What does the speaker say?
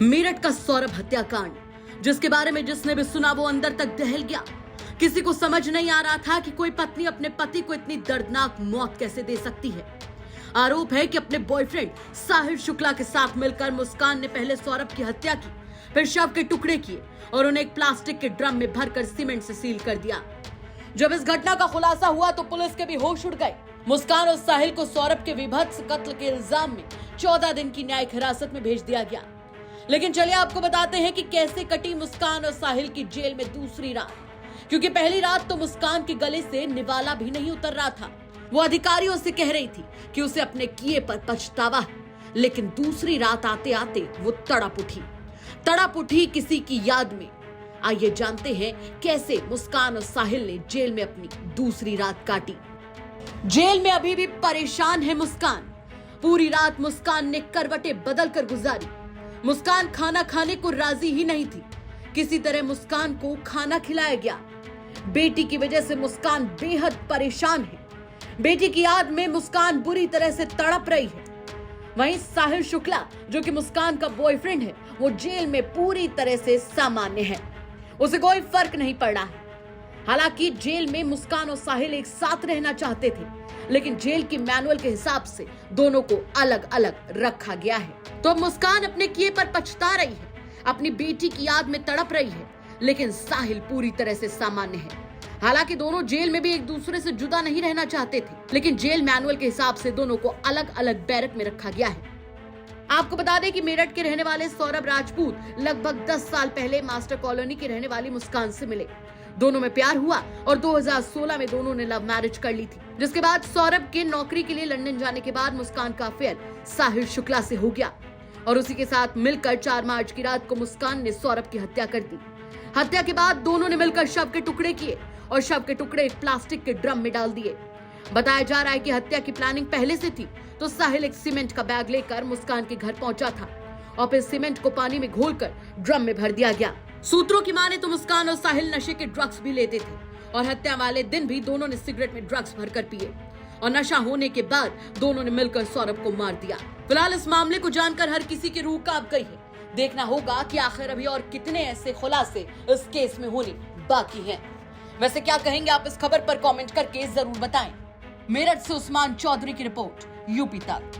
मेरठ का सौरभ हत्याकांड, जिसके बारे में जिसने भी सुना वो अंदर तक दहल गया। किसी को समझ नहीं आ रहा था कि कोई पत्नी अपने पति को इतनी दर्दनाक मौत कैसे दे सकती है। आरोप है कि अपने बॉयफ्रेंड साहिल शुक्ला के साथ मिलकर मुस्कान ने पहले सौरभ की हत्या की, फिर शव के टुकड़े किए और उन्हें एक प्लास्टिक के ड्रम में भरकर सीमेंट से सील कर दिया। जब इस घटना का खुलासा हुआ तो पुलिस के भी होश उड़ गए। मुस्कान और साहिल को सौरभ के विभत्स कत्ल के इल्जाम में 14 दिन की न्यायिक हिरासत में भेज दिया गया। लेकिन चलिए आपको बताते हैं कि कैसे कटी मुस्कान और साहिल की जेल में दूसरी रात, क्योंकि पहली रात तो मुस्कान के गले से निवाला भी नहीं उतर रहा था। वो अधिकारियों से कह रही थी कि उसे अपने किए पर पछतावा है, लेकिन दूसरी रात आते आते वो तड़प उठी किसी की याद में। आइए जानते हैं कैसे मुस्कान और साहिल ने जेल में अपनी दूसरी रात काटी। जेल में अभी भी परेशान है मुस्कान। पूरी रात मुस्कान ने करवटें बदल कर गुजारी। मुस्कान खाना खाने को राजी ही नहीं थी। किसी तरह मुस्कान को खाना खिलाया गया। बेटी की वजह से मुस्कान बेहद परेशान है। बेटी की याद में मुस्कान बुरी तरह से तड़प रही है। वहीं साहिल शुक्ला, जो कि मुस्कान का बॉयफ्रेंड है, वो जेल में पूरी तरह से सामान्य है। उसे कोई फर्क नहीं पड़ रहा है। हालांकि जेल में मुस्कान और साहिल एक साथ रहना चाहते थे, लेकिन जेल की मैनुअल के हिसाब से दोनों को अलग अलग रखा गया है। तो मुस्कान अपने किए पर पछता रही है, अपनी बेटी की याद में तड़प रही है, लेकिन साहिल पूरी तरह से सामान्य है। हालांकि दोनों जेल में भी एक दूसरे से जुदा नहीं रहना चाहते थे, लेकिन जेल मैनुअल के हिसाब से दोनों को अलग अलग बैरक में रखा गया है। आपको बता दें कि मेरठ के रहने वाले सौरभ राजपूत लगभग 10 साल पहले मास्टर कॉलोनी की रहने वाली मुस्कान से मिले। दोनों में प्यार हुआ और 2016 में दोनों ने लव मैरिज कर ली थी, जिसके बाद सौरभ के नौकरी के लिए लंदन जाने के बाद मुस्कान का अफेयर साहिल शुक्ला से हो गया और उसी के साथ मिलकर 4 मार्च की रात को मुस्कान ने सौरभ की हत्या कर दी। हत्या के बाद दोनों ने मिलकर शव के टुकड़े किए और शव के टुकड़े एक प्लास्टिक के ड्रम में डाल दिए। बताया जा रहा है कि हत्या की प्लानिंग पहले से थी, तो साहिल एक सीमेंट का बैग लेकर मुस्कान के घर पहुंचा था और फिर सीमेंट को पानी में घोलकर ड्रम में भर दिया गया। सूत्रों की माने तो मुस्कान और साहिल नशे के ड्रग्स भी लेते थे और हत्या वाले दिन भी दोनों ने सिगरेट में ड्रग्स भरकर पिए और नशा होने के बाद दोनों ने मिलकर सौरभ को मार दिया। फिलहाल इस मामले को जानकर हर किसी की रूह कांप गई है। देखना होगा कि आखिर अभी और कितने ऐसे खुलासे इस केस में होने बाकी हैं। वैसे क्या कहेंगे आप इस खबर पर कमेंट करके जरूर बताएं। मेरठ से उस्मान चौधरी की रिपोर्ट, यूपी तक।